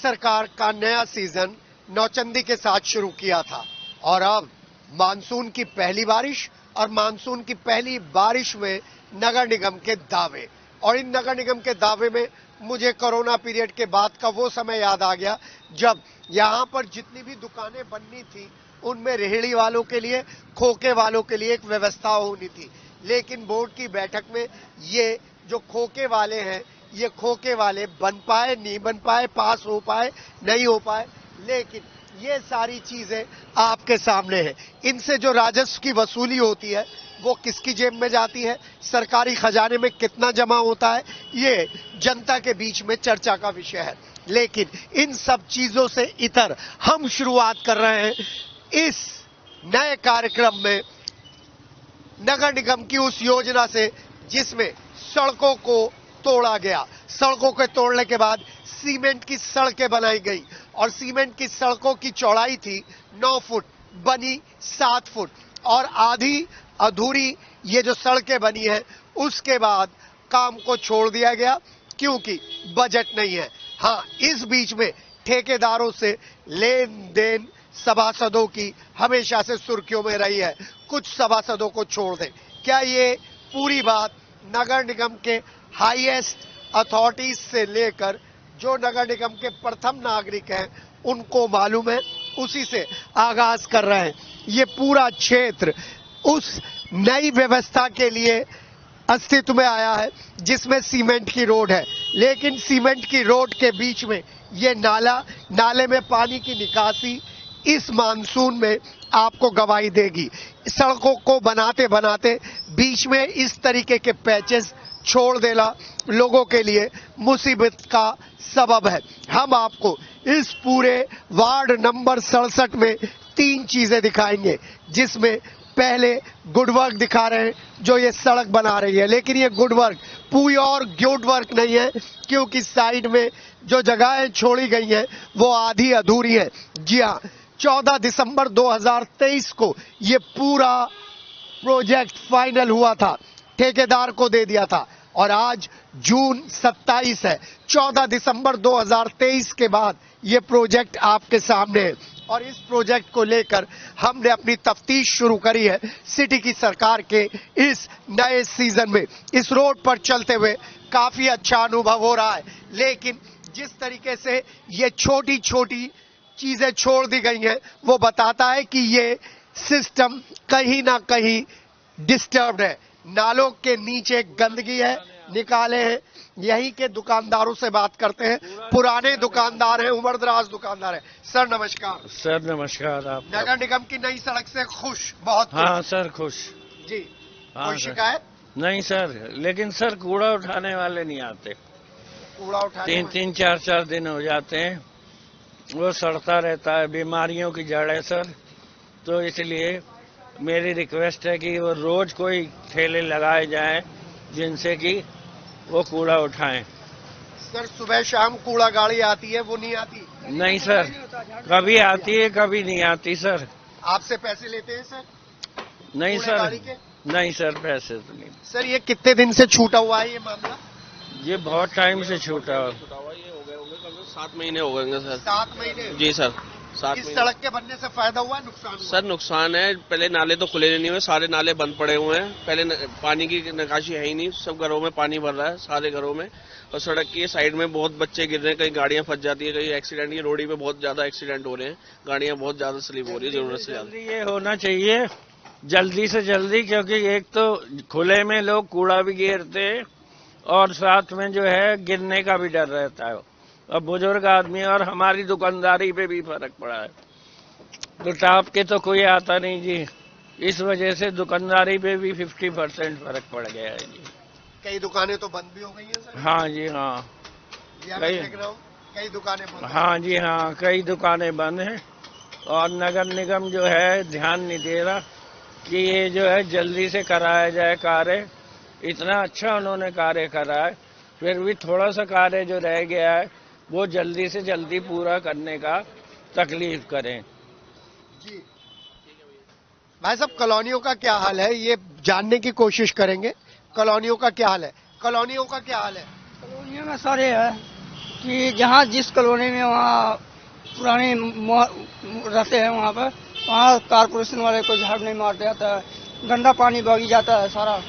सरकार का नया सीजन नौचंदी के साथ शुरू किया था और अब मानसून की पहली बारिश और मानसून की पहली बारिश में नगर निगम के दावे, और इन नगर निगम के दावे में मुझे कोरोना पीरियड के बाद का वो समय याद आ गया जब यहाँ पर जितनी भी दुकानें बननी थी उनमें रेहड़ी वालों के लिए, खोखे वालों के लिए एक व्यवस्था होनी थी। लेकिन बोर्ड की बैठक में ये जो खोखे वाले हैं, ये खोखे वाले बन पाए, नहीं बन पाए, पास हो पाए, नहीं हो पाए, लेकिन ये सारी चीजें आपके सामने है। इनसे जो राजस्व की वसूली होती है वो किसकी जेब में जाती है, सरकारी खजाने में कितना जमा होता है, ये जनता के बीच में चर्चा का विषय है। लेकिन इन सब चीजों से इतर हम शुरुआत कर रहे हैं इस नए कार्यक्रम में नगर निगम की उस योजना से जिसमें सड़कों को तोड़ा गया। सड़कों के तोड़ने के बाद सीमेंट की सड़कें बनाई गई और सीमेंट की सड़कों की चौड़ाई थी 9 फुट, बनी 7 फुट और आधी अधूरी ये जो सड़कें बनी है उसके बाद काम को छोड़ दिया गया क्योंकि बजट नहीं है। हाँ, इस बीच में ठेकेदारों से लेन देन सभासदों की हमेशा से सुर्खियों में रही है। कुछ सभासदों को छोड़ दें, क्या ये पूरी बात नगर निगम के हाईएस्ट अथॉरिटीज से लेकर जो नगर निगम के प्रथम नागरिक हैं उनको मालूम है, उसी से आगाज कर रहे हैं। ये पूरा क्षेत्र उस नई व्यवस्था के लिए अस्तित्व में आया है जिसमें सीमेंट की रोड है, लेकिन सीमेंट की रोड के बीच में ये नाले में पानी की निकासी इस मानसून में आपको गवाही देगी। सड़कों को बनाते बनाते बीच में इस तरीके के पैचेस छोड़ देना लोगों के लिए मुसीबत का सबब है। हम आपको इस पूरे वार्ड नंबर 67 में 3 चीजें दिखाएंगे, जिसमें पहले गुड वर्क दिखा रहे हैं जो ये सड़क बना रही है, लेकिन ये good work pure good work नहीं है क्योंकि साइड में जो जगहें छोड़ी गई हैं वो आधी अधूरी है। जी हाँ, 14 दिसंबर 2023 को ये पूरा प्रोजेक्ट फाइनल हुआ था, ठेकेदार को दे दिया था और आज जून 27 है। 14 दिसंबर 2023 के बाद ये प्रोजेक्ट आपके सामने है और इस प्रोजेक्ट को लेकर हमने अपनी तफ्तीश शुरू करी है। सिटी की सरकार के इस नए सीजन में इस रोड पर चलते हुए काफी अच्छा अनुभव हो रहा है, लेकिन जिस तरीके से ये छोटी छोटी चीजें छोड़ दी गई हैं वो बताता है कि ये सिस्टम कहीं ना कहीं डिस्टर्ब्ड है। नालों के नीचे गंदगी है, निकाले हैं। यहीं के दुकानदारों से बात करते हैं, पुराने दुकानदार हैं, उम्रदराज दुकानदार हैं। सर नमस्कार। सर नमस्कार। आप नगर निगम की नई सड़क से खुश? बहुत खुश। हाँ सर, खुश जी। हाँ, कोई शिकायत नहीं सर, लेकिन सर कूड़ा उठाने वाले नहीं आते। कूड़ा उठाने 3-4 दिन हो जाते हैं, वो सड़ता रहता है, बीमारियों की जड़ है सर। तो इसलिए मेरी रिक्वेस्ट है कि वो रोज कोई ठेले लगाए जाएं जिनसे कि वो कूड़ा उठाएं। सर सुबह शाम कूड़ा गाड़ी आती है, वो नहीं आती? नहीं सर, कभी आती है कभी नहीं आती सर। आपसे पैसे लेते हैं सर? नहीं कूड़े गाड़ी सर, के? नहीं सर, पैसे तो नहीं। सर ये कितने दिन से छूटा हुआ है ये मामला? ये बहुत टाइम से छूटा हुआ। ये हो गए 7 महीने हो गए सर। 7 महीने? जी सर, 7 इस महीने। सड़क के बनने से फायदा हुआ, नुकसान हुआ? सर नुकसान है, पहले नाले तो खुले नहीं हुए, सारे नाले बंद पड़े हुए हैं। पहले पानी की निकासी है ही नहीं, सब घरों में पानी भर रहा है, सारे घरों में। और सड़क की साइड में बहुत बच्चे गिर रहे हैं, कहीं गाड़ियां फंस जाती है, कहीं एक्सीडेंट, ये रोडी पे बहुत ज्यादा एक्सीडेंट हो रहे हैं, गाड़ियां बहुत ज्यादा स्लिप हो रही है जरूरत से ज्यादा। ये होना चाहिए जल्दी से जल्दी, क्योंकि एक तो खुले में लोग कूड़ा भी घेरते हैं और साथ में जो है गिरने का भी डर रहता है। अब बुजुर्ग आदमी और हमारी दुकानदारी पे भी फर्क पड़ा है, तो टाप के तो कोई आता नहीं जी, इस वजह से दुकानदारी पे भी 50% फर्क पड़ गया है जी। कई दुकानें तो बंद भी हो गई हैं सर? हाँ जी हाँ, कई दुकानें बंद? हाँ जी हाँ, कई दुकानें बंद हैं और नगर निगम जो है ध्यान नहीं दे रहा कि ये जो है जल्दी से कराया जाए कार्य। इतना अच्छा उन्होंने कार्य करा है, फिर भी थोड़ा सा कार्य जो रह गया है वो जल्दी से जल्दी पूरा करने का तकलीफ करें। जी भाई साहब, कॉलोनियों का क्या हाल है ये जानने की कोशिश करेंगे। कॉलोनियों का क्या हाल है? कॉलोनियों का क्या हाल है? कॉलोनियों में सारे है, कि जहाँ जिस कॉलोनी में वहाँ पुराने रहते हैं वहाँ कारपोरेशन वाले को झाड़ू नहीं मारते आता है, गंदा पानी बगी जाता है सारा,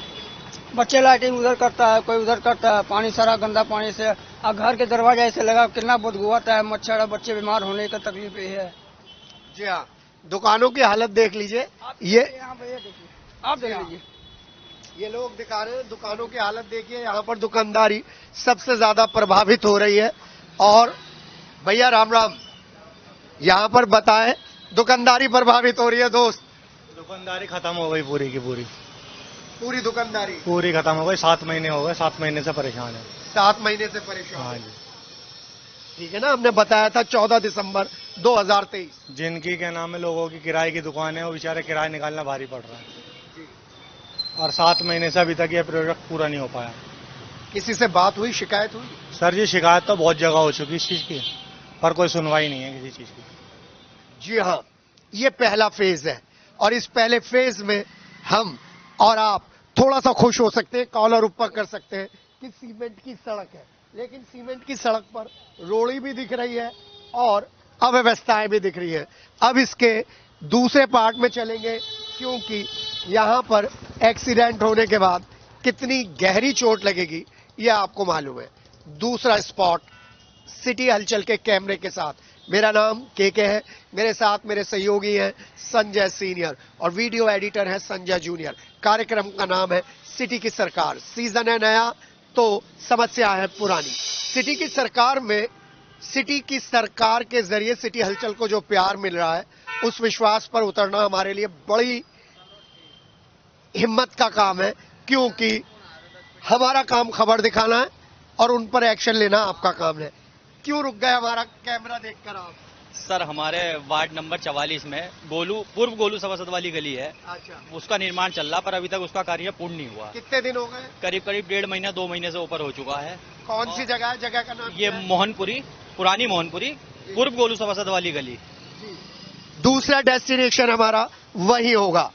बच्चे लाइटिंग उधर करता है, कोई उधर करता है, पानी सारा गंदा पानी से, और घर के दरवाजा ऐसे लगा कितना बदबू आता है, मच्छर बच्चे बीमार होने का तकलीफ ये है। जी हाँ, दुकानों की हालत देख लीजिए, ये यहाँ पे ये देखिए, आप देख लीजिए, ये लोग दिखा रहे हैं दुकानों की हालत देखिए। यहाँ पर दुकानदारी सबसे ज्यादा प्रभावित हो रही है। और भैया राम राम, यहाँ पर बताएं दुकानदारी प्रभावित हो रही है दोस्त? दुकानदारी खत्म हो गई पूरी की पूरी, पूरी दुकानदारी पूरी खत्म हो गई। 7 महीने हो गए, 7 महीने से परेशान है। 7 महीने से परेशान? हाँ जी। ठीक है ना, हमने बताया था 14 दिसंबर 2023। जिनकी क्या नाम है, लोगों की किराए की दुकान है, वो बेचारे किराया निकालना भारी पड़ रहा है। और 7 महीने से अभी तक ये प्रोजेक्ट पूरा नहीं हो पाया। किसी से बात हुई, शिकायत हुई? सर जी, शिकायत तो बहुत जगह हो चुकी इस चीज की, पर कोई सुनवाई नहीं है किसी चीज की। जी हाँ, ये पहला फेज है और इस पहले फेज में हम और आप थोड़ा सा खुश हो सकते हैं, कॉलर ऊपर कर सकते हैं कि सीमेंट की सड़क है, लेकिन सीमेंट की सड़क पर रोड़ी भी दिख रही है और अव्यवस्थाएं भी दिख रही है। अब इसके दूसरे पार्ट में चलेंगे, क्योंकि यहाँ पर एक्सीडेंट होने के बाद कितनी गहरी चोट लगेगी ये आपको मालूम है। दूसरा स्पॉट सिटी हलचल के कैमरे के साथ। मेरा नाम केके है, मेरे साथ मेरे सहयोगी हैं संजय सीनियर और वीडियो एडिटर है संजय जूनियर। कार्यक्रम का नाम है सिटी की सरकार। सीजन है नया तो समस्या है पुरानी। सिटी की सरकार में सिटी की सरकार के जरिए सिटी हलचल को जो प्यार मिल रहा है, उस विश्वास पर उतरना हमारे लिए बड़ी हिम्मत का काम है, क्योंकि हमारा काम खबर दिखाना है और उन पर एक्शन लेना आपका काम है। क्यों रुक गए हमारा कैमरा देखकर आप? सर, हमारे वार्ड नंबर 44 में पूर्व गोलू सभासद वाली गली है। अच्छा, उसका निर्माण चल रहा, पर अभी तक उसका कार्य पूर्ण नहीं हुआ। कितने दिन हो गए? करीब 1.5 महीना 2 महीने से ऊपर हो चुका है। कौन सी जगह है? जगह का नाम ये क्या है? मोहनपुरी, पुरानी मोहनपुरी, पूर्व गोलू सभासद वाली गली। दूसरा डेस्टिनेशन हमारा वही होगा।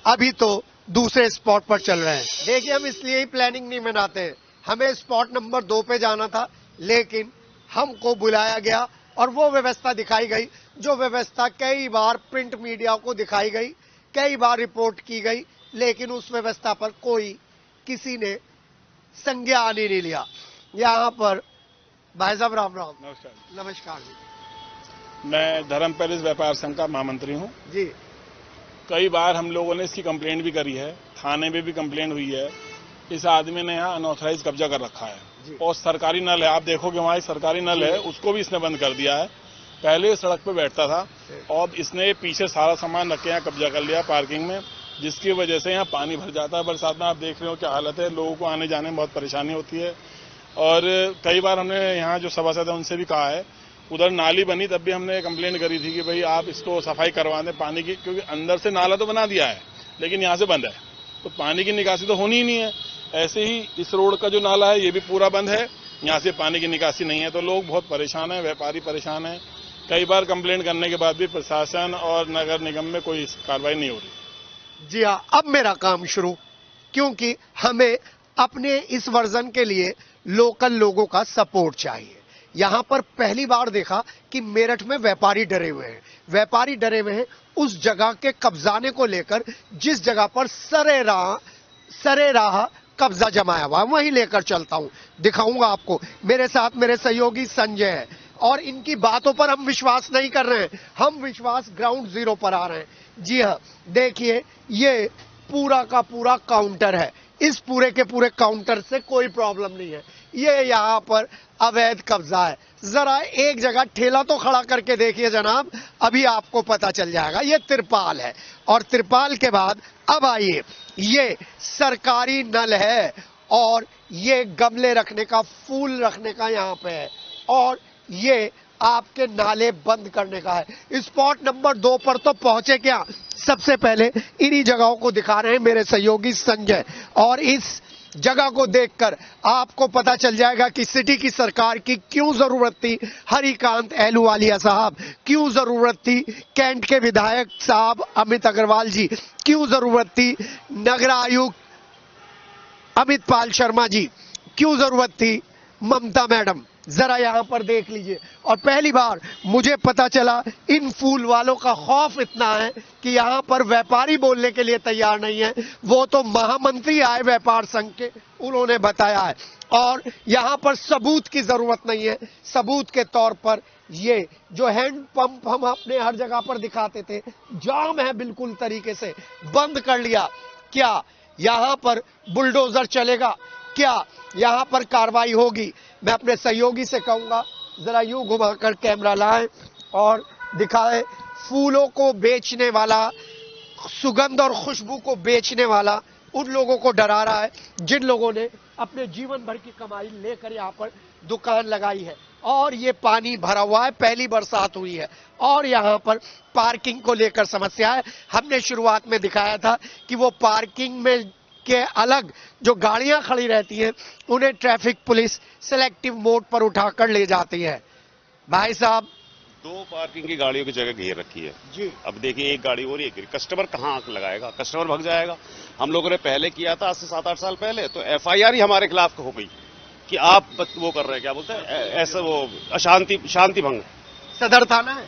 अभी तो दूसरे स्पॉट पर चल रहे हैं। देखिए, हम इसलिए ही प्लानिंग नहीं बनाते हैं। हमें स्पॉट नंबर 2 पे जाना था, लेकिन हमको बुलाया गया और वो व्यवस्था दिखाई गई जो व्यवस्था कई बार प्रिंट मीडिया को दिखाई गई, कई बार रिपोर्ट की गई, लेकिन उस व्यवस्था पर कोई किसी ने संज्ञान ही नहीं लिया। यहाँ पर भाई साहब राम राम। नमस्कार। नमस्कार जी। मैं धर्म पैलेस व्यापार संघ का महामंत्री हूँ। जी, कई बार हम लोगों ने इसकी कंप्लेंट भी करी है, थाने में भी कंप्लेंट हुई है। इस आदमी ने यहाँ अनऑथराइज कब्जा कर रखा है और सरकारी नल है, आप देखोगे वहाँ एक सरकारी नल है, उसको भी इसने बंद कर दिया है। पहले सड़क पे बैठता था और इसने पीछे सारा सामान रख के यहाँ कब्जा कर लिया पार्किंग में, जिसकी वजह से यहाँ पानी भर जाता है। बरसात में आप देख रहे हो क्या हालत है, लोगों को आने जाने में बहुत परेशानी होती है। और कई बार हमने यहाँ जो सभासद है उनसे भी कहा है, उधर नाली बनी तब भी हमने कंप्लेंट करी थी कि भाई आप इसको सफाई करवा दें पानी की, क्योंकि अंदर से नाला तो बना दिया है लेकिन यहाँ से बंद है, तो पानी की निकासी तो होनी ही नहीं है। ऐसे ही इस रोड का जो नाला है ये भी पूरा बंद है, यहाँ से पानी की निकासी नहीं है, तो लोग बहुत परेशान हैं, व्यापारी परेशान हैं। कई बार कंप्लेंट करने के बाद भी प्रशासन और नगर निगम में कोई कार्रवाई नहीं हो रही। जी हाँ, अब मेरा काम शुरू, क्योंकि हमें अपने इस वर्जन के लिए लोकल लोगों का सपोर्ट चाहिए। यहां पर पहली बार देखा कि मेरठ में व्यापारी डरे हुए हैं। व्यापारी डरे हुए हैं उस जगह के कब्जाने को लेकर जिस जगह पर सरेराह कब्जा जमाया हुआ है, वहीं लेकर चलता हूं, दिखाऊंगा आपको। मेरे साथ मेरे सहयोगी संजय है और इनकी बातों पर हम विश्वास नहीं कर रहे हैं, हम विश्वास ग्राउंड जीरो पर आ रहे हैं। जी हाँ, देखिए ये पूरा का पूरा काउंटर है। इस पूरे के पूरे काउंटर से कोई प्रॉब्लम नहीं है, ये यहाँ पर अवैध कब्जा है। जरा एक जगह ठेला तो खड़ा करके देखिए जनाब, अभी आपको पता चल जाएगा। ये तिरपाल है और तिरपाल के बाद अब आइए, ये सरकारी नल है और ये गमले रखने का, फूल रखने का यहाँ पे है और ये आपके नाले बंद करने का है। स्पॉट नंबर 2 पर तो पहुंचे क्या, सबसे पहले इन्हीं जगहों को दिखा रहे हैं मेरे सहयोगी संजय, और इस जगह को देखकर आपको पता चल जाएगा कि सिटी की सरकार की क्यों जरूरत थी। हरिकांत अहलूवालिया साहब, क्यों जरूरत थी कैंट के विधायक साहब अमित अग्रवाल जी, क्यों जरूरत थी नगर आयुक्त अमित पाल शर्मा जी, क्यों जरूरत थी ममता मैडम, जरा यहां पर देख लीजिए। और पहली बार मुझे पता चला इन फूल वालों का खौफ इतना है कि यहां पर व्यापारी बोलने के लिए तैयार नहीं है। वो तो महामंत्री आए व्यापार संघ के, उन्होंने बताया है। और यहां पर सबूत की जरूरत नहीं है। सबूत के तौर पर ये जो हैंड पंप हम अपने हर जगह पर दिखाते थे, जाम है बिल्कुल तरीके से, बंद कर लिया। क्या यहां पर बुलडोजर चलेगा? क्या यहां पर कार्रवाई होगी? मैं अपने सहयोगी से कहूंगा जरा यूं घुमाकर कैमरा लाएं और दिखाएं। फूलों को बेचने वाला, सुगंध और खुशबू को बेचने वाला उन लोगों को डरा रहा है जिन लोगों ने अपने जीवन भर की कमाई लेकर यहां पर दुकान लगाई है। और ये पानी भरा हुआ है, पहली बरसात हुई है और यहां पर पार्किंग को लेकर समस्या है। हमने शुरुआत में दिखाया था कि वो पार्किंग में के अलग जो गाड़ियां खड़ी रहती हैं उन्हें ट्रैफिक पुलिस सिलेक्टिव मोड पर उठाकर ले जाती है। भाई साहब, 2 पार्किंग की गाड़ियों की जगह घेर रखी है जी। अब देखिए, एक गाड़ी और एक कस्टमर कहाँ लगाएगा? कस्टमर भाग जाएगा। हम लोगों ने पहले किया था, आज से 7-8 साल पहले, तो FIR ही हमारे खिलाफ हो गई कि आप वो कर रहे हैं, क्या बोलते हैं, ऐसा वो शांति भंग। सदर थाना है,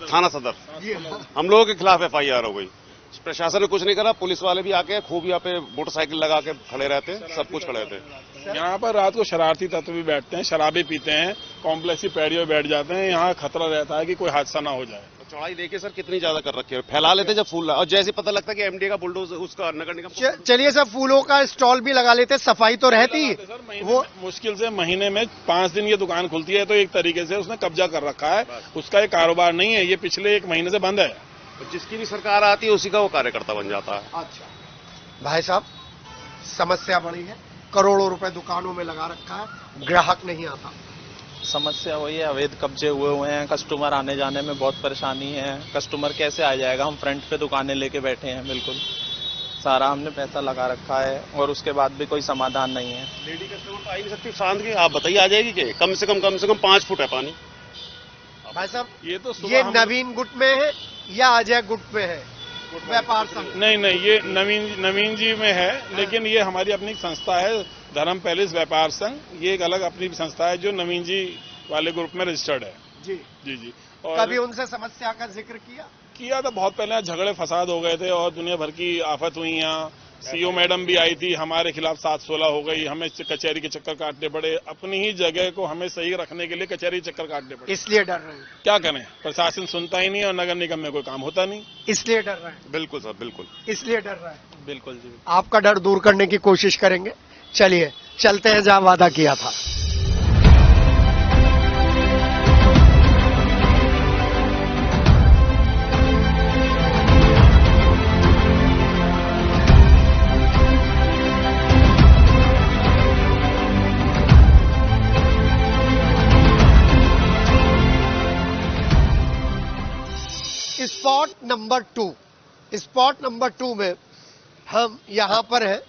थाना सदर, जी। हम लोगों के खिलाफ FIR हो गई। प्रशासन ने कुछ नहीं करा, पुलिस वाले भी आके खूब यहाँ पे मोटरसाइकिल लगा के खड़े रहते हैं, सब कुछ खड़े रहते हैं। यहाँ पर रात को शरारती तत्व भी बैठते हैं, शराबी पीते हैं, कॉम्प्लेक्स की पैड़ियों में बैठ जाते हैं। यहाँ खतरा रहता है कि कोई हादसा ना हो जाए। चौड़ाई देखिए सर कितनी ज्यादा कर रखी है, फैला लेते जब फूल, और जैसे पता लगता है कि MD का बुलडोजर, उसका नगर निगम। चलिए सर, फूलों का स्टॉल भी लगा लेते, सफाई तो रहती। वो मुश्किल से महीने में 5 दिन ये दुकान खुलती है, तो एक तरीके से उसने कब्जा कर रखा है। उसका एक कारोबार नहीं है, ये पिछले 1 महीने से बंद है। जिसकी भी सरकार आती है उसी का वो कार्यकर्ता बन जाता है। अच्छा भाई साहब, समस्या बड़ी है, करोड़ों रुपए दुकानों में लगा रखा है, ग्राहक नहीं आता। समस्या वही है, अवैध कब्जे हुए हैं, कस्टमर आने जाने में बहुत परेशानी है। कस्टमर कैसे आ जाएगा? हम फ्रंट पे दुकानें लेके बैठे हैं, बिल्कुल सारा हमने पैसा लगा रखा है और उसके बाद भी कोई समाधान नहीं है। लेडी कस्टमर तो आ ही नहीं सकती शांत की, आप बताइए आ जाएगी कि कम से कम 5 फुट है पानी। भाई साहब, ये नवीन गुट में है या अजय गुट में है व्यापार संघ? नहीं, ये नवीन जी में है, लेकिन ये हमारी अपनी संस्था है, धर्म पैलेस व्यापार संघ। ये एक अलग अपनी संस्था है जो नवीन जी वाले ग्रुप में रजिस्टर्ड है। जी। और कभी उनसे समस्या का जिक्र किया था बहुत पहले। झगड़े फसाद हो गए थे और दुनिया भर की आफत हुई। यहाँ CO मैडम भी आई थी, हमारे खिलाफ 7-16 हो गई, हमें कचहरी के चक्कर काटने पड़े। अपनी ही जगह को हमें सही रखने के लिए कचहरी चक्कर काटने पड़े, इसलिए डर रहे हैं। क्या करें, प्रशासन सुनता ही नहीं और नगर निगम में कोई काम होता नहीं, इसलिए डर रहे हैं। बिल्कुल सर, बिल्कुल इसलिए डर रहे हैं। बिल्कुल जी। आपका डर दूर करने की कोशिश करेंगे। चलिए चलते हैं जहां वादा किया था। स्पॉट नंबर 2 में हम यहां पर हैं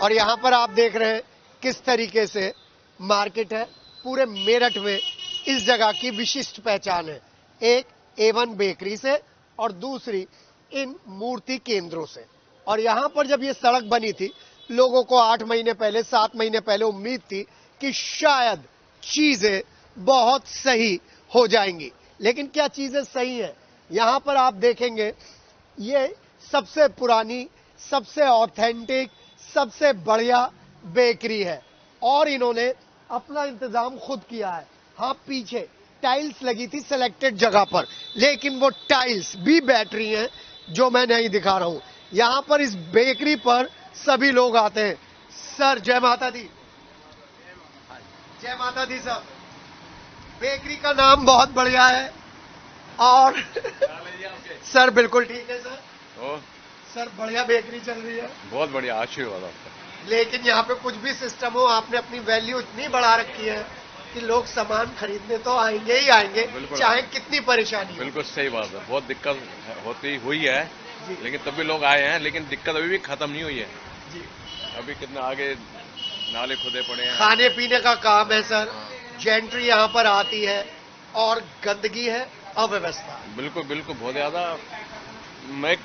और यहां पर आप देख रहे हैं किस तरीके से मार्केट है। पूरे मेरठ में इस जगह की विशिष्ट पहचान है, एक A1 बेकरी से और दूसरी इन मूर्ति केंद्रों से। और यहां पर जब ये सड़क बनी थी, लोगों को 8 महीने पहले, 7 महीने पहले उम्मीद थी कि शायद चीजें बहुत सही हो जाएंगी। लेकिन क्या चीजें सही हैं? यहां पर आप देखेंगे ये सबसे पुरानी, सबसे ऑथेंटिक, सबसे बढ़िया बेकरी है और इन्होंने अपना इंतजाम खुद किया है। हाँ, पीछे टाइल्स लगी थी सिलेक्टेड जगह पर, लेकिन वो टाइल्स भी बैटरी हैं जो मैं नहीं दिखा रहा हूं। यहां पर इस बेकरी पर सभी लोग आते हैं। सर जय माता दी। जय माता दी सर। बेकरी का नाम बहुत बढ़िया है और सर बिल्कुल ठीक है सर। सर बढ़िया बेकरी चल रही है, बहुत बढ़िया, आशीर्वाद आपका। लेकिन यहाँ पे कुछ भी सिस्टम हो, आपने अपनी वैल्यू इतनी बढ़ा रखी है कि लोग सामान खरीदने तो आएंगे ही आएंगे, चाहे कितनी परेशानी हो। बिल्कुल सही बात है, बहुत दिक्कत हुई है, लेकिन तब भी लोग आए हैं। लेकिन दिक्कत अभी भी खत्म नहीं हुई है जी। अभी कितना आगे नाले खुदे पड़े हैं। खाने पीने का काम है सर, जेंट्री यहाँ पर आती है और गंदगी है, अव्यवस्था। बिल्कुल बहुत ज्यादा। मैं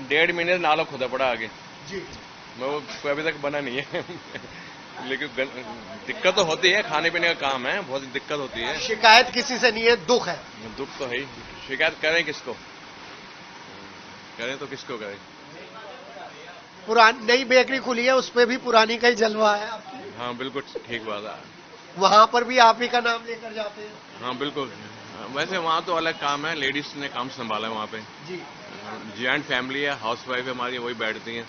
1.5 महीने से नाला खुदा पड़ा आगे जी। मैं वो कोई अभी तक बना नहीं है। लेकिन दिक्कत तो होती है, खाने पीने का काम है, बहुत दिक्कत होती है। शिकायत किसी से नहीं है, दुख है। दुख तो है ही, शिकायत करें किसको, करें तो किसको करें। पुरानी नई बेकरी खुली है, उस पे भी पुरानी का ही जलवा है आपकी। हाँ बिल्कुल ठीक बात है। वहां पर भी आप ही का नाम लेकर जाते हैं? हाँ बिल्कुल, वैसे वहाँ तो अलग काम है, लेडीज ने काम संभाला है वहाँ पे जी। जॉइंट फैमिली है, हाउस वाइफ है हमारी, वही बैठती हैं,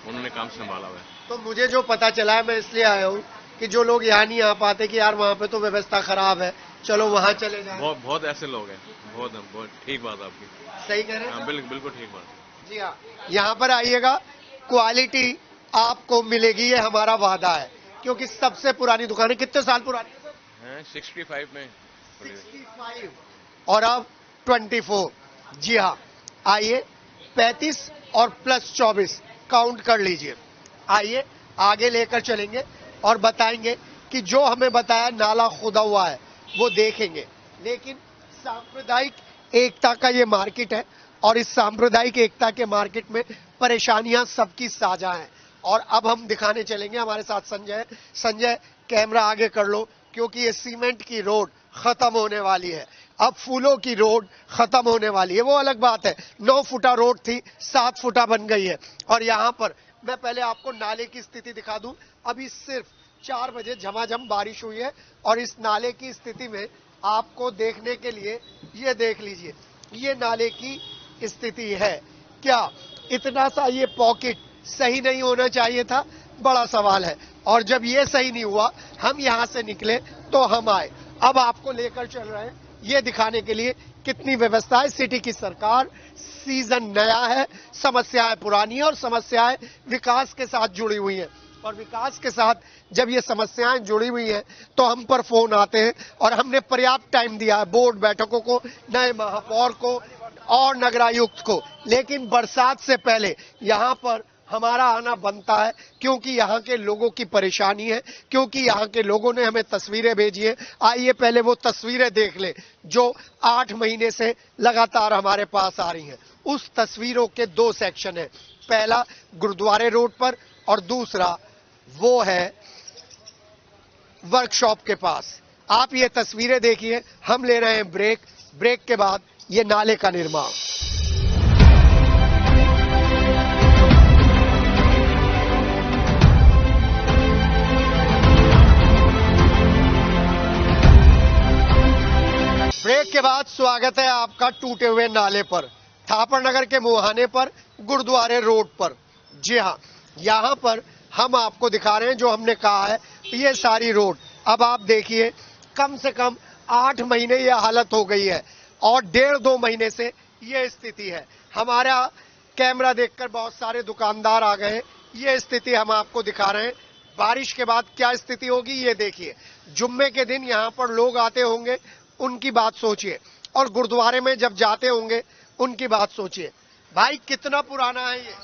उन्होंने काम संभाला हुआ है। तो मुझे जो पता चला है, मैं इसलिए आया हूँ कि जो लोग यहाँ नहीं आ पाते कि यार वहाँ पे तो व्यवस्था खराब है, चलो वहाँ चले जाएं। बहुत ऐसे लोग हैं, बहुत ठीक बात आपकी, सही कह रहे हैं? हाँ बिल्कुल ठीक बात। जी हाँ, यहाँ पर आइएगा, क्वालिटी आपको मिलेगी, ये हमारा वादा है, क्योंकि सबसे पुरानी दुकान है। कितने साल पुरानी है? 65 में 65 और अब 24। जी हाँ, आइए 35 और प्लस 24 काउंट कर लीजिए। आइए आगे लेकर चलेंगे और बताएंगे कि जो हमें बताया नाला खुदा हुआ है वो देखेंगे। लेकिन सांप्रदायिक एकता का ये मार्केट है और इस सांप्रदायिक एकता के मार्केट में परेशानियां सबकी साझा हैं। और अब हम दिखाने चलेंगे, हमारे साथ संजय कैमरा आगे कर लो, क्योंकि ये सीमेंट की रोड खत्म होने वाली है, अब फूलों की रोड खत्म होने वाली है। वो अलग बात है, 9 फुटा रोड थी 7 फुटा बन गई है। और यहाँ पर मैं पहले आपको नाले की स्थिति दिखा दूं। अभी सिर्फ 4 बजे झमाझम बारिश हुई है और इस नाले की स्थिति में आपको देखने के लिए ये देख लीजिए, ये नाले की स्थिति है। क्या इतना सा ये पॉकेट सही नहीं होना चाहिए था? बड़ा सवाल है। और जब ये सही नहीं हुआ, हम यहाँ से निकले तो हम आए। अब आपको लेकर चल रहे हैं ये दिखाने के लिए कितनी व्यवस्था है। सिटी की सरकार, सीजन नया है, समस्याएं पुरानी है और समस्याएं विकास के साथ जुड़ी हुई हैं। और विकास के साथ जब ये समस्याएं जुड़ी हुई हैं तो हम पर फोन आते हैं और हमने पर्याप्त टाइम दिया है बोर्ड बैठकों को, नए महापौर को और नगरायुक्त को। लेकिन बरसात से पहले यहाँ पर हमारा आना बनता है, क्योंकि यहाँ के लोगों की परेशानी है, क्योंकि यहाँ के लोगों ने हमें तस्वीरें भेजी है। आइए पहले वो तस्वीरें देख ले जो 8 महीने से लगातार हमारे पास आ रही हैं। उस तस्वीरों के 2 सेक्शन है, पहला गुरुद्वारे रोड पर और दूसरा वो है वर्कशॉप के पास। आप ये तस्वीरें देखिए। हम ले रहे हैं ब्रेक के बाद ये नाले का निर्माण। ब्रेक के बाद स्वागत है आपका टूटे हुए नाले पर, थापर नगर के मुहाने पर, गुरुद्वारे रोड पर। जी हाँ, यहाँ पर हम आपको दिखा रहे हैं जो हमने कहा है, ये सारी रोड। अब आप देखिए, कम से कम 8 महीने ये हालत हो गई है और 1.5-2 महीने से ये स्थिति है। हमारा कैमरा देखकर बहुत सारे दुकानदार आ गए। ये स्थिति हम आपको दिखा रहे हैं। बारिश के बाद क्या स्थिति होगी ये देखिए। जुम्मे के दिन यहाँ पर लोग आते होंगे, उनकी बात सोचिए, और गुरुद्वारे में जब जाते होंगे उनकी बात सोचिए। भाई कितना पुराना है ये?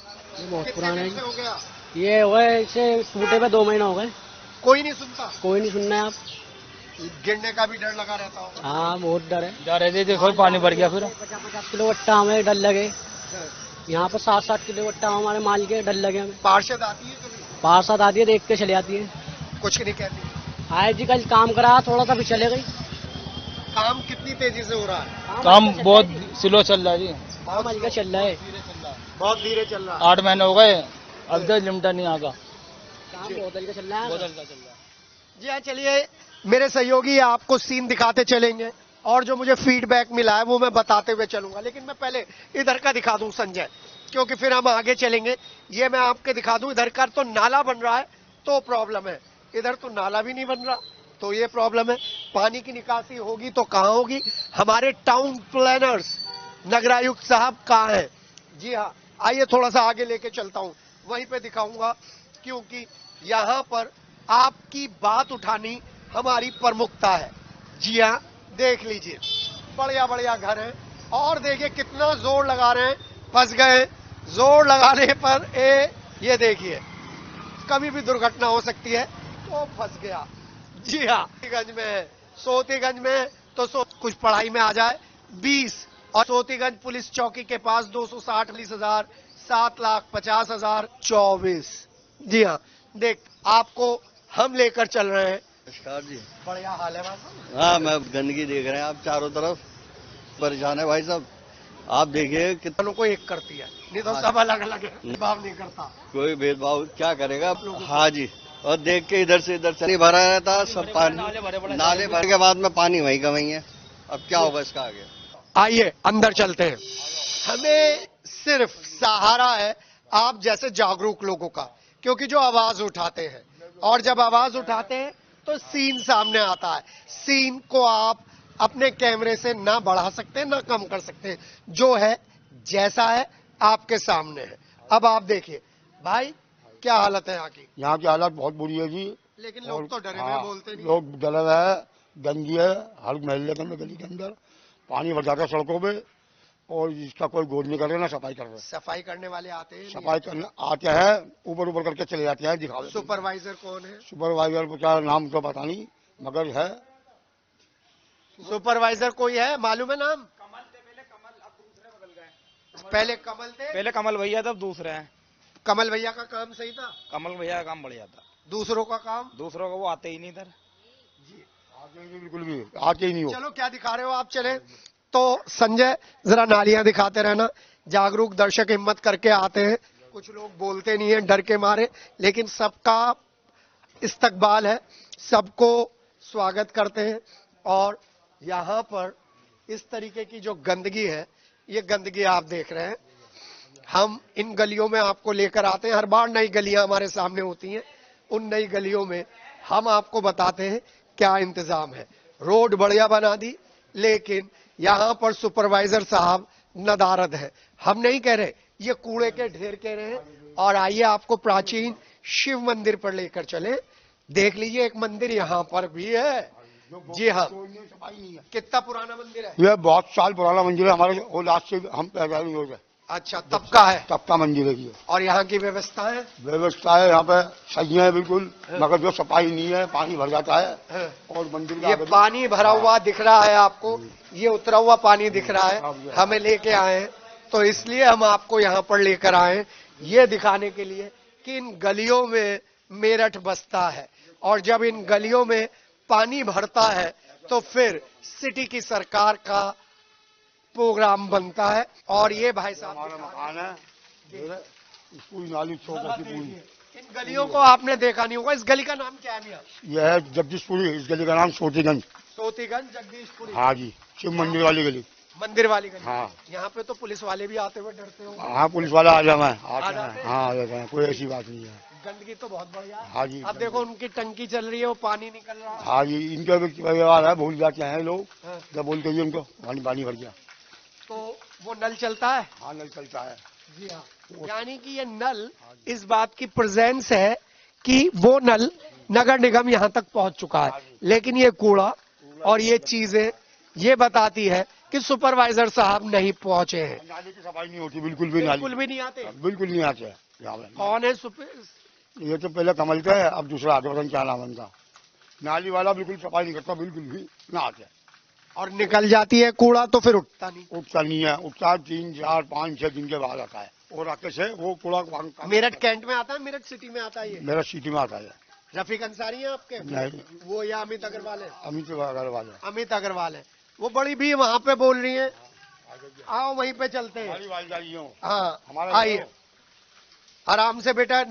बहुत पुराना है। हो गया ये हो गए, इसे टूटे पे 2 महीना हो गए। कोई नहीं सुनता? कोई नहीं सुनना है। आप गिरने का भी डर लगा रहता होगा? हाँ, बहुत डर है। डर है, देखो पानी भर गया। फिर 50-50 किलो वट्टा हमें डर लगे। यहाँ पर 7-7 किलो वट्टा हमारे माल के डर लगे हमें। पार्षद आती है कभी? पार्षद आती है, देख के चले जाती है, कुछ नहीं कहती। आए जी कल काम करा, थोड़ा सा भी चले गई। काम कितनी तेजी से हो रहा है? काम बहुत स्लो चल रहा है जी, काम हल्का चल रहा है, बहुत धीरे चल रहा है। 8 महीने हो गए, अब तक लिमटा नहीं आगा। काम बहुत हल्का चल रहा है, बहुत हल्का चल रहा है। जी हाँ, चलिए मेरे सहयोगी आपको सीन दिखाते चलेंगे और जो मुझे फीडबैक मिला है वो मैं बताते हुए चलूंगा। लेकिन मैं पहले इधर का दिखा दूं संजय, क्योंकि फिर हम आगे चलेंगे। ये मैं आपके दिखा दूं, इधर का तो नाला बन रहा है तो प्रॉब्लम है, इधर तो नाला भी नहीं बन रहा तो ये प्रॉब्लम है। पानी की निकासी होगी तो कहाँ होगी? हमारे टाउन प्लानर्स नगरायुक्त साहब कहाँ हैं? जी हाँ, आइए थोड़ा सा आगे लेके चलता हूँ, वहीं पे दिखाऊंगा, क्योंकि यहाँ पर आपकी बात उठानी हमारी प्रमुखता है। जी हाँ, देख लीजिए, बढ़िया बढ़िया घर हैं और देखिए कितना जोर लगा रहे हैं। फंस गए, जोर लगाने पर ये देखिए, कभी भी दुर्घटना हो सकती है तो फंस गया। जी हाँ, सोतीगंज में है, सोतीगंज में तो कुछ पढ़ाई में आ जाए 20, और सोतीगंज पुलिस चौकी के पास 260,000, 7,50,000, 24। जी हाँ, देख आपको हम लेकर चल रहे हैं। नमस्कार जी। बढ़िया हाल है भाई साहब? हाँ, मैं गंदगी देख रहे हैं आप चारों तरफ, परेशान है भाई साहब। आप देखिए कितनों को एक करती है, नहीं तो सब अलग अलग है, भेदभाव नहीं करता कोई भेदभाव क्या करेगा। हाँ जी, और देख के इधर से भरा रहता सब पानी, नाले भर के बाद में पानी वहीं का वहीं है। अब क्या होगा इसका आगे। आइए अंदर चलते हैं। हमें सिर्फ सहारा है आप जैसे जागरूक लोगों का, क्योंकि जो आवाज उठाते हैं, और जब आवाज उठाते हैं तो सीन सामने आता है। सीन को आप अपने कैमरे से ना बढ़ा सकते ना कम कर सकते, जो है जैसा है आपके सामने है। अब आप देखिए भाई क्या हालत है यहाँ की। यहाँ की हालत बहुत बुरी है जी। लेकिन लोग तो डरे हुए बोलते नहीं। लोग डरे हुए है, गंदगी है हर महल्ले में, गली के अंदर पानी भर जाता है सड़कों पे, और इसका कोई गौर नहीं कर रहे ना सफाई कर रहे। सफाई करने वाले आते हैं, सफाई करने आते हैं, ऊपर ऊपर करके चले जाते हैं, दिखा। सुपरवाइजर कौन है? सुपरवाइजर को क्या नाम तो पता नहीं, मगर है सुपरवाइजर कोई है, मालूम है नाम? पहले कमल थे, पहले कमल भैया तब दूसरे हैं। कमल भैया का काम सही था? कमल भैया का काम बढ़िया था। दूसरों का काम? दूसरों का वो आते ही नहीं इधर, बिल्कुल भी आते ही नहीं हो। चलो क्या दिखा रहे हो आप, चले तो संजय जरा नालियां दिखाते रहना। जागरूक दर्शक हिम्मत करके आते हैं, कुछ लोग बोलते नहीं है डर के मारे, लेकिन सबका इस्तकबाल है, सबको स्वागत करते हैं। और यहाँ पर इस तरीके की जो गंदगी है, ये गंदगी आप देख रहे हैं। हम इन गलियों में आपको लेकर आते हैं, हर बार नई गलियां हमारे सामने होती हैं। उन नई गलियों में हम आपको बताते हैं क्या इंतजाम है। रोड बढ़िया बना दी, लेकिन यहाँ पर सुपरवाइजर साहब नदारद है। हम नहीं कह रहे, ये कूड़े के ढेर कह रहे हैं। और आइए आपको प्राचीन शिव मंदिर पर लेकर चले। देख लीजिए एक मंदिर यहाँ पर भी है। जी हाँ, कितना पुराना मंदिर है? यह बहुत साल पुराना मंदिर है, हमारे औलाद से हम पैदा नहीं हो गए। अच्छा, तब का है? तब का मंदिर है ये। और यहाँ की व्यवस्था है? व्यवस्था है यहाँ पे सही है बिल्कुल, मगर जो सफाई नहीं है, पानी भर जाता है। और मंदिर ये पानी भरा हुआ दिख रहा है आपको, ये उतरा हुआ पानी दिख रहा है। हमें लेके आए हैं, तो इसलिए हम आपको यहाँ पर लेकर आए, ये दिखाने के लिए कि इन गलियों में मेरठ बसता है। और जब इन गलियों में पानी भरता है तो फिर सिटी की सरकार का प्रोग्राम बनता है। और ये भाई साहब हमारा मकान है, पूरी नाली पूरी। इन गलियों को आपने देखा नहीं होगा। इस गली का नाम क्या है मियां? यह है जगदीशपुरी, इस गली का नाम सोतीगंज। सोतीगंज जगदीशपुरी? हाँ जी, शिव मंदिर वाली गली। मंदिर वाली गली? हाँ। यहाँ पे तो पुलिस वाले भी आते हुए डरते हो? हाँ, पुलिस वाला आ जाते हैं। हाँ, आ जाते हैं, कोई ऐसी बात नहीं है। गंदगी तो बहुत बढ़िया है। हाँ जी। अब देखो उनकी टंकी चल रही है, वो पानी निकल रहा है। हाँ जी, इनका व्यवहार है, भूल जाते हैं लोग जब बोलते हैं उनको पानी भर गया तो वो नल चलता है। हाँ, नल चलता है। जी हाँ, यानी कि ये नल इस बात की प्रेजेंस है कि वो नल नगर निगम यहाँ तक पहुँच चुका है। लेकिन ये कूड़ा और ये चीजें ये बताती है कि सुपरवाइजर साहब नहीं पहुँचे हैं। नाली की सफाई नहीं होती बिल्कुल भी, बिल्कुल भी नहीं आते। बिल्कुल नहीं आते। कौन है ये तो पहले कमल का है, अब दूसरा आगे क्या नाम उनका। नाली वाला बिल्कुल सफाई नहीं करता, बिल्कुल भी ना आते। और निकल जाती है कूड़ा तो फिर उठता नहीं है। उठता 3, 4, 5, 6 दिन के बाद आता है। और आके से वो कूड़ा मेरठ कैंट में आता है, मेरठ सिटी में आता है। मेरठ सिटी में आता है। रफीक अंसारी है आपके? नहीं, वो या अमित अग्रवाल है? अमित अग्रवाल है। अमित अग्रवाल है। वो बड़ी भी वहाँ पे बोल रही है। आओ वहीं पे चलते हैं। हाँ, आइए आराम से बेटा।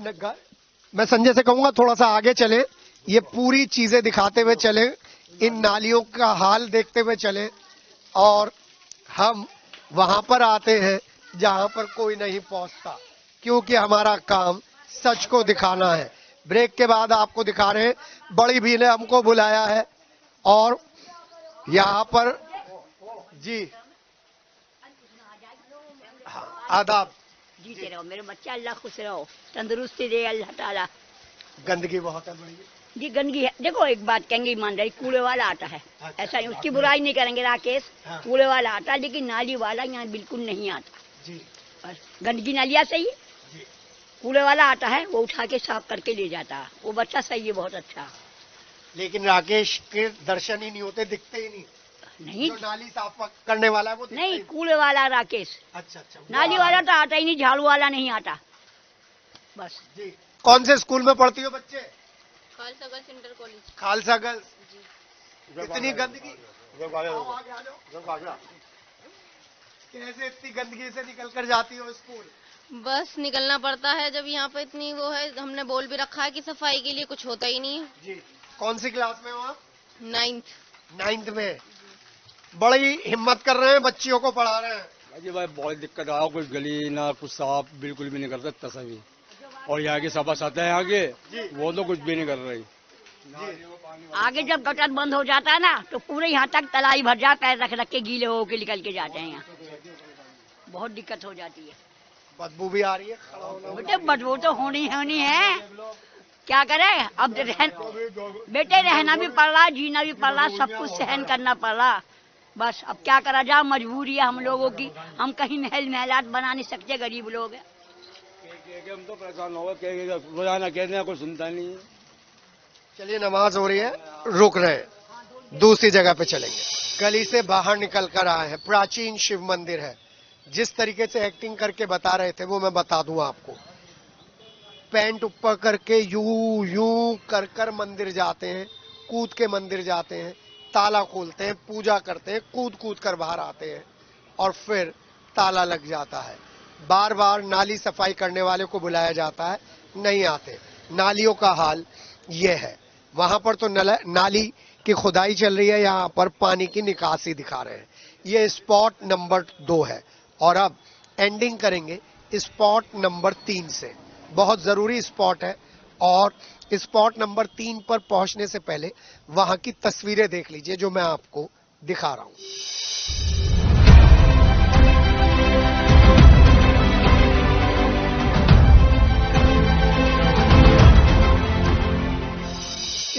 मैं संजय से कहूंगा थोड़ा सा आगे चले, ये पूरी चीजें दिखाते हुए चले, इन नालियों का हाल देखते हुए चले। और हम वहां पर आते हैं जहां पर कोई नहीं पहुंचता, क्योंकि हमारा काम सच को दिखाना है। ब्रेक के बाद आपको दिखा रहे हैं, बड़ी भी ने हमको बुलाया है और यहाँ पर जी आदाब। जीते रहो मेरे बच्चे, अल्लाह खुश रहो, तंदुरुस्ती दे अल्लाह ताला। गंदगी बहुत है बड़ी जी, गंदगी है। देखो एक बात कहेंगे ईमानदारी, कूड़े वाला आता है। ऐसा नहीं, उसकी बुराई नहीं करेंगे राकेश। कूड़े वाला आता है, लेकिन नाली वाला यहाँ बिल्कुल नहीं आता जी। बस गंदगी नालिया सही है, कूड़े वाला आता है, वो उठा के साफ करके ले जाता है। वो बच्चा सही है, बहुत अच्छा। लेकिन राकेश के दर्शन ही नहीं होते, दिखते ही नहीं। जो नाली साफ करने वाला है वो नहीं, कूड़े वाला राकेश। अच्छा। नाली वाला तो आता ही नहीं, झाड़ू वाला नहीं आता। बस जी। कौन से स्कूल में पढ़ती हो बच्चे? Khalsa girls inter college. Khalsa girls, इतनी गंदगी, कैसे इतनी गंदगी से निकल कर जाती हो स्कूल? बस निकलना पड़ता है जब यहाँ पे इतनी वो है। हमने बोल भी रखा है कि सफाई के लिए कुछ होता ही नहीं है। जी, कौन सी क्लास में हो आप? 9th में। बड़ी हिम्मत कर रहे हैं, बच्चियों को पढ़ा रहे हैं। जी भाई बहुत दिक्कत आ, कुछ गली ना कुछ साफ बिल्कुल भी नहीं करते तस्वीर, और यहाँ की सभा सत्ता है आगे वो तो कुछ भी नहीं कर रही। आगे जब गटर बंद हो जाता है ना तो पूरे यहाँ तक तलाई भर जाता, पैर रख रख के गीले होके निकल के जाते हैं। यहाँ बहुत दिक्कत हो जाती है, बदबू भी आ रही है। बेटे बदबू तो होनी है, क्या करें अब। बेटे रहना भी पड़ रहा, जीना भी पड़ रहा, सब कुछ सहन करना पड़ रहा। बस अब क्या करा जाए, मजबूरी है हम लोगों की। हम कहीं महल महलात बना नहीं सकते, गरीब लोग हैं। हम तो परेशान हो गए, रोजाना कहते हैं, कोई सुनता नहीं है। चलिए नमाज हो रही है, रुक रहे हैं, दूसरी जगह पे चलेंगे। गली से बाहर निकल कर आए हैं, प्राचीन शिव मंदिर है। जिस तरीके से एक्टिंग करके बता रहे थे वो मैं बता दूं आपको। पैंट ऊपर करके यूं यूं कर कर मंदिर जाते हैं, कूद के मंदिर जाते हैं, ताला खोलते हैं, पूजा करते हैं, कूद कूद कर बाहर आते हैं और फिर ताला लग जाता है। बार बार नाली सफाई करने वाले को बुलाया जाता है, नहीं आते। नालियों का हाल ये है। वहां पर तो नाली की खुदाई चल रही है, यहाँ पर पानी की निकासी दिखा रहे हैं। ये स्पॉट नंबर 2 है और अब एंडिंग करेंगे स्पॉट नंबर 3 से। बहुत जरूरी स्पॉट है और स्पॉट नंबर 3 पर पहुंचने से पहले वहां की तस्वीरें देख लीजिए जो मैं आपको दिखा रहा हूं।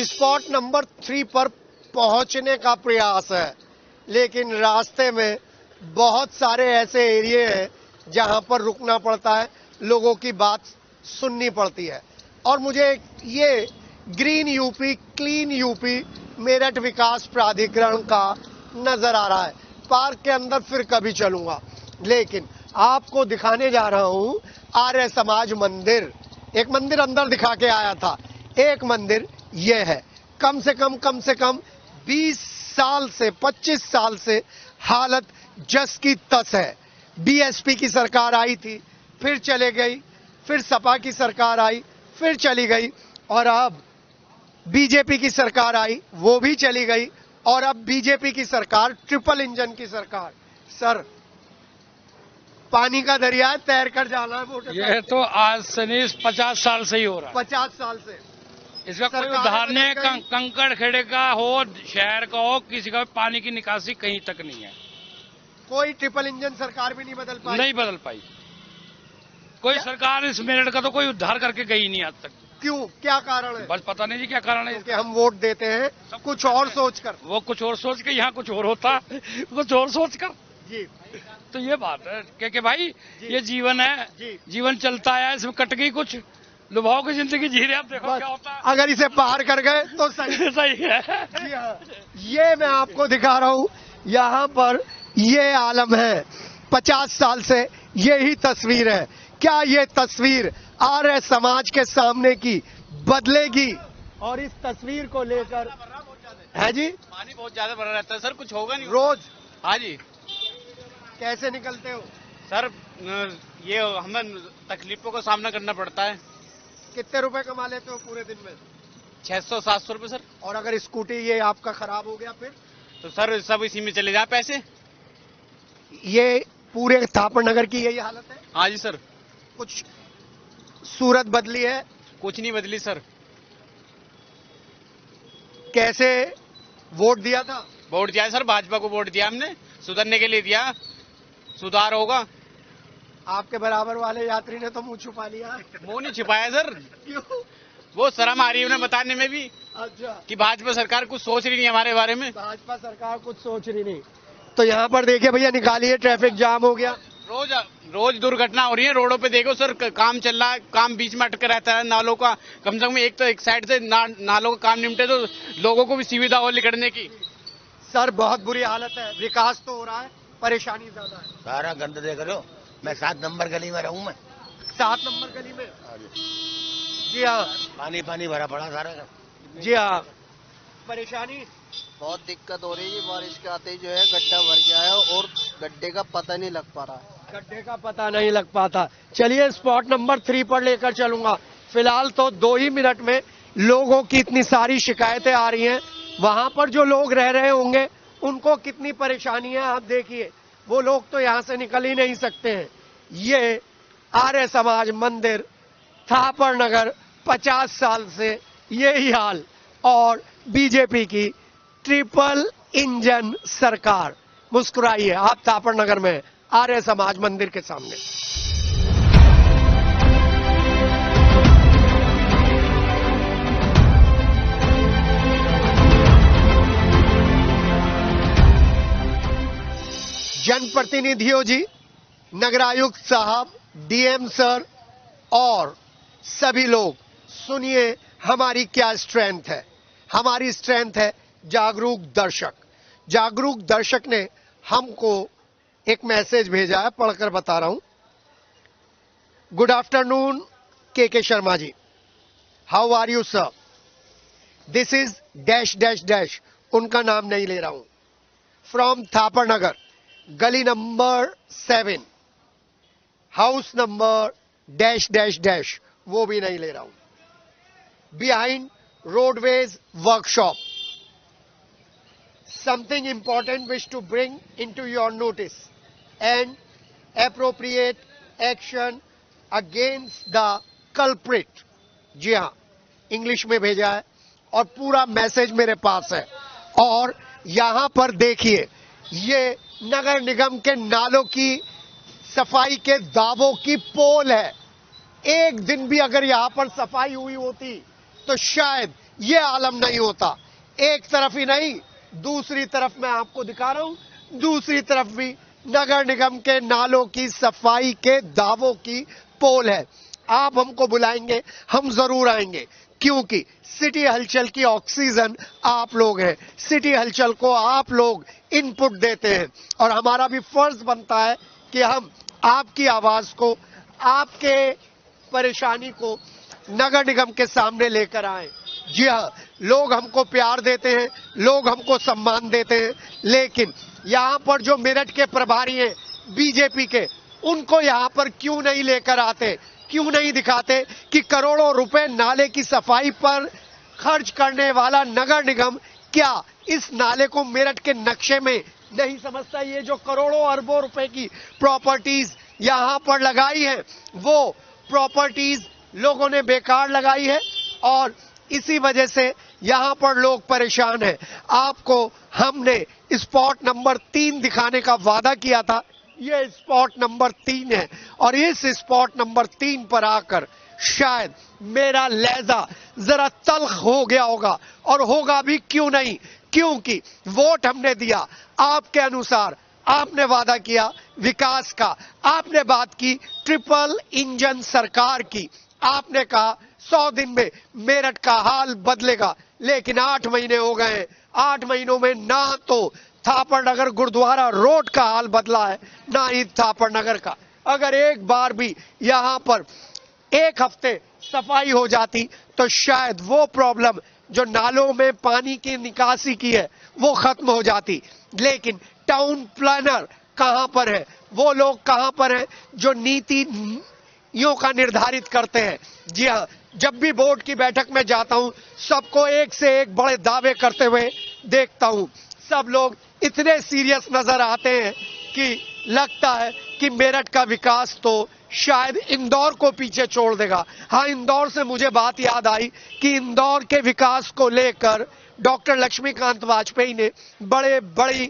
स्पॉट नंबर 3 पर पहुंचने का प्रयास है, लेकिन रास्ते में बहुत सारे ऐसे एरिया हैं जहां पर रुकना पड़ता है, लोगों की बात सुननी पड़ती है। और मुझे ये green UP clean UP Meerut विकास प्राधिकरण का नजर आ रहा है। पार्क के अंदर फिर कभी चलूंगा, लेकिन आपको दिखाने जा रहा हूं आर्य समाज मंदिर। एक मंदिर अंदर दिखा के आया था, एक मंदिर ये है। कम से कम 20 साल से 25 साल से हालत जस की तस है। बीएसपी की सरकार आई थी, फिर चले गई, फिर सपा की सरकार आई, फिर चली गई, और अब बीजेपी की सरकार आई, वो भी चली गई, और अब बीजेपी की सरकार, ट्रिपल इंजन की सरकार। सर, पानी का दरिया है, तैर कर जाना है। ये तो आज से नहीं 50 साल से ही हो रहा है। 50 साल से इसका कोई उदाहरण नहीं। कंकड़ खेड़े का हो, शहर का हो, किसी का पानी की निकासी कहीं तक नहीं है। कोई ट्रिपल इंजन सरकार भी नहीं बदल पाई। नहीं बदल पाई कोई सरकार। इस मेरठ का तो कोई उद्धार करके गई नहीं आज तक। क्यों, क्या कारण है? बस पता नहीं जी क्या कारण है। कि हम वोट देते हैं कुछ और सोचकर, वो कुछ और सोच के, यहाँ कुछ और होता कुछ और सोच कर जी। तो ये बात है कि भाई ये जीवन है, जीवन चलता है, इसमें कट गई कुछ लुभाओ की जिंदगी जी रहे। आप देखो क्या होता है। अगर इसे पार कर गए तो सही सही है। जी हाँ, ये मैं आपको दिखा रहा हूँ। यहाँ पर ये आलम है, 50 साल से यही तस्वीर है। क्या ये तस्वीर आर्य समाज के सामने की बदलेगी? और इस तस्वीर को लेकर है जी, पानी बहुत ज्यादा भरा रहता है सर, कुछ होगा नहीं रोज। हाँ जी। कैसे निकलते हो सर? ये हमें तकलीफों का सामना करना पड़ता है। कितने रुपए कमा लेते हो पूरे दिन में? 600-700 रुपए सर। और अगर स्कूटी ये आपका खराब हो गया फिर? तो सर सब इसी में चले जाए पैसे। ये पूरे थापर नगर की यही हालत है? हाँ जी सर। कुछ सूरत बदली है? कुछ नहीं बदली सर। कैसे वोट दिया था? वोट दिया सर, भाजपा को वोट दिया हमने, सुधरने के लिए दिया, सुधार होगा। आपके बराबर वाले यात्री ने तो मुंह छुपा लिया। मुंह नहीं छिपाया सर। क्यों? वो शर्म आ रही है उन्हें बताने में भी। अच्छा, कि भाजपा सरकार कुछ सोच रही नहीं हमारे बारे में। भाजपा सरकार कुछ सोच रही नहीं। तो यहाँ पर देखिए भैया, निकालिए, ट्रैफिक जाम हो गया। रोज दुर्घटना हो रही है रोडों पे। देखो सर, काम चल रहा है, काम बीच में अटका रहता है। नालों का कम से कम एक साइड से नालों का काम निपटे तो लोगों को भी सुविधा हो निकलने की। सर बहुत बुरी हालत है, विकास तो हो रहा है, परेशानी ज्यादा है। सारा गंद देख रहे हो। मैं 7 नंबर गली में रहूं। मैं 7 नंबर गली में? जी हाँ। पानी भरा पड़ा सारा। जी हाँ, परेशानी बहुत दिक्कत हो रही है बारिश के आते ही जो है गड्ढा भर गया है और गड्ढे का पता नहीं लग पा रहा है। गड्ढे का पता नहीं लग पाता। चलिए स्पॉट नंबर 3 पर लेकर चलूंगा। फिलहाल तो 2 ही मिनट में लोगों की इतनी सारी शिकायतें आ रही हैं। वहां पर जो लोग रह रहे होंगे उनको कितनी परेशानी है आप देखिए। वो लोग तो यहाँ से निकल ही नहीं सकते हैं। ये आर्य समाज मंदिर थापर नगर 50 साल से यही हाल और बीजेपी की ट्रिपल इंजन सरकार। मुस्कुराइए, आप थापर नगर में आर्य समाज मंदिर के सामने। जनप्रतिनिधियों जी, नगरायुक्त साहब, डीएम सर और सभी लोग सुनिए हमारी क्या स्ट्रेंथ है। हमारी स्ट्रेंथ है जागरूक दर्शक। जागरूक दर्शक ने हमको एक मैसेज भेजा है, पढ़कर बता रहा हूं। Good afternoon K Sharma ji, how are you sir? This is dash dash dash, उनका नाम नहीं ले रहा हूं, फ्रॉम थापर नगर, गली number 7, house number dash dash dash, वो भी नहीं ले रहा हूं, behind roadways workshop. Something important wish to bring into your notice and appropriate action against the culprit। जी हाँ, इंग्लिश में भेजा है और पूरा मैसेज मेरे पास है। और यहां पर देखिए, ये नगर निगम के नालों की सफाई के दावों की पोल है। एक दिन भी अगर यहां पर सफाई हुई होती तो शायद ये आलम नहीं होता। एक तरफ ही नहीं, दूसरी तरफ मैं आपको दिखा रहा हूं, दूसरी तरफ भी नगर निगम के नालों की सफाई के दावों की पोल है। आप हमको बुलाएंगे, हम जरूर आएंगे, क्योंकि सिटी हलचल की ऑक्सीजन आप लोग हैं। सिटी हलचल को आप लोग इनपुट देते हैं और हमारा भी फर्ज बनता है कि हम आपकी आवाज को, आपके परेशानी को नगर निगम के सामने लेकर आए। जी हाँ, लोग हमको प्यार देते हैं, लोग हमको सम्मान देते हैं, लेकिन यहाँ पर जो मेरठ के प्रभारी हैं बीजेपी के, उनको यहाँ पर क्यों नहीं लेकर आते, क्यों नहीं दिखाते कि करोड़ों रुपए नाले की सफाई पर खर्च करने वाला नगर निगम क्या इस नाले को मेरठ के नक्शे में नहीं समझता? ये जो करोड़ों अरबों रुपए की प्रॉपर्टीज यहाँ पर लगाई है, वो प्रॉपर्टीज लोगों ने बेकार लगाई है और इसी वजह से यहां पर लोग परेशान हैं। आपको हमने स्पॉट नंबर 3 दिखाने का वादा किया था। ये स्पॉट नंबर 3 है और इस स्पॉट नंबर 3 पर आकर शायद मेरा लहजा जरा तल्ख हो गया होगा, और होगा भी क्यों नहीं, क्योंकि वोट हमने दिया आपके अनुसार। आपने वादा किया विकास का, आपने बात की ट्रिपल इंजन सरकार की, आपने कहा 100 दिन में मेरठ का हाल बदलेगा, लेकिन 8 महीने हो गए हैं। 8 महीनों में ना तो थापर नगर गुरुद्वारा रोड का हाल बदला है, ना ही थापर नगर का। अगर एक बार भी यहां पर एक हफ्ते सफाई हो जाती तो शायद वो प्रॉब्लम जो नालों में पानी की निकासी की है वो खत्म हो जाती। लेकिन टाउन प्लानर कहां पर है, वो लोग कहां पर हैं जो नीतियों का निर्धारित करते हैं? जी हाँ, जब भी बोर्ड की बैठक में जाता हूं, सबको एक से एक बड़े दावे करते हुए देखता हूं। सब लोग इतने सीरियस नजर आते हैं कि लगता है कि मेरठ का विकास तो शायद इंदौर को पीछे छोड़ देगा। हाँ, इंदौर से मुझे बात याद आई कि इंदौर के विकास को लेकर डॉक्टर लक्ष्मीकांत वाजपेयी ने बड़े बड़े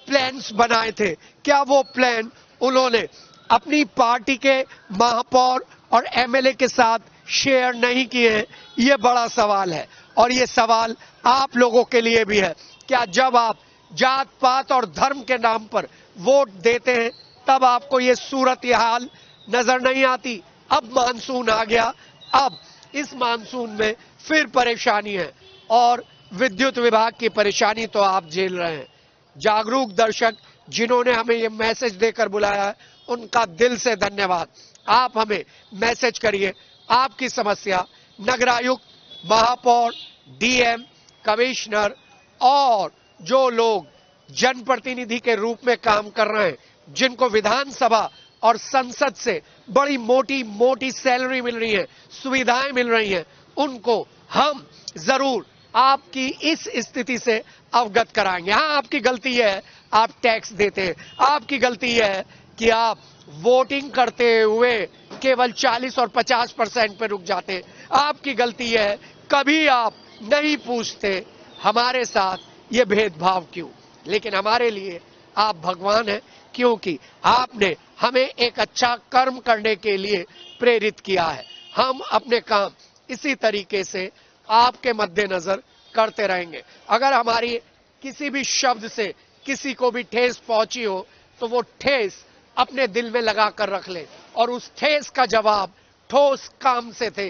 प्लान्स बनाए थे। क्या वो प्लान उन्होंने अपनी पार्टी के महापौर और एमएलए के साथ शेयर नहीं किए हैं? ये बड़ा सवाल है और ये सवाल आप लोगों के लिए भी है। क्या जब आप जात पात और धर्म के नाम पर वोट देते हैं तब आपको ये सूरत हाल नजर नहीं आती? अब मानसून आ गया, अब इस मानसून में फिर परेशानी है और विद्युत विभाग की परेशानी तो आप झेल रहे हैं। जागरूक दर्शक जिन्होंने हमें ये मैसेज देकर बुलाया है, उनका दिल से धन्यवाद। आप हमें मैसेज करिए आपकी समस्या नगरायुक्त महापौर, डीएम, कमिश्नर और जो लोग जनप्रतिनिधि के रूप में काम कर रहे हैं, जिनको विधानसभा और संसद से बड़ी मोटी मोटी सैलरी मिल रही है, सुविधाएं मिल रही हैं, उनको हम जरूर आपकी इस स्थिति से अवगत कराएंगे। हाँ, आपकी गलती है आप टैक्स देते हैं, आपकी गलती है कि आप वोटिंग करते हुए केवल 40 और 50% पे रुक जाते हैं, आपकी गलती है कभी आप नहीं पूछते हमारे साथ ये भेदभाव क्यों। लेकिन हमारे लिए आप भगवान हैं, क्योंकि आपने हमें एक अच्छा कर्म करने के लिए प्रेरित किया है। हम अपने काम इसी तरीके से आपके मद्देनजर करते रहेंगे। अगर हमारी किसी भी शब्द से किसी को भी ठेस पहुंची हो तो वो ठेस अपने दिल में लगा कर रख ले, और उस ठेस का जवाब ठोस काम से थे।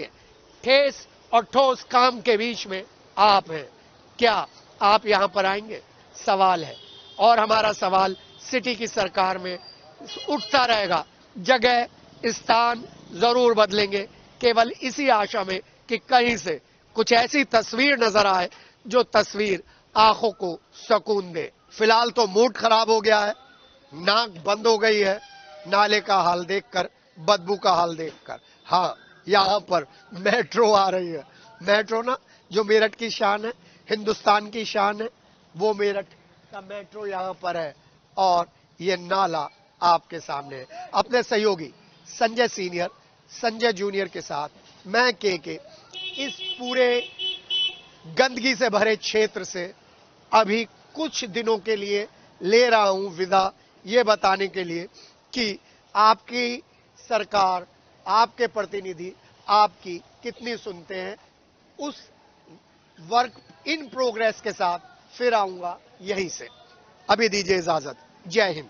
ठेस और ठोस काम के बीच में आप हैं। क्या आप यहां पर आएंगे? सवाल है, और हमारा सवाल सिटी की सरकार में उठता रहेगा। जगह स्थान जरूर बदलेंगे, केवल इसी आशा में कि कहीं से कुछ ऐसी तस्वीर नजर आए जो तस्वीर आंखों को सुकून दे। फिलहाल तो मूड खराब हो गया है, नाक बंद हो गई है नाले का हाल देखकर, बदबू का हाल देखकर। हाँ, यहाँ पर मेट्रो आ रही है। मेट्रो ना, जो मेरठ की शान है, हिंदुस्तान की शान है, वो मेरठ का मेट्रो यहाँ पर है, और ये नाला आपके सामने है। अपने सहयोगी संजय सीनियर, संजय जूनियर के साथ मैं के इस पूरे गंदगी से भरे क्षेत्र से अभी कुछ दिनों के लिए ले रहा हूं विदा, ये बताने के लिए कि आपकी सरकार, आपके प्रतिनिधि आपकी कितनी सुनते हैं। उस वर्क इन प्रोग्रेस के साथ फिर आऊंगा यहीं से। अभी दीजिए इजाजत। जय हिंद।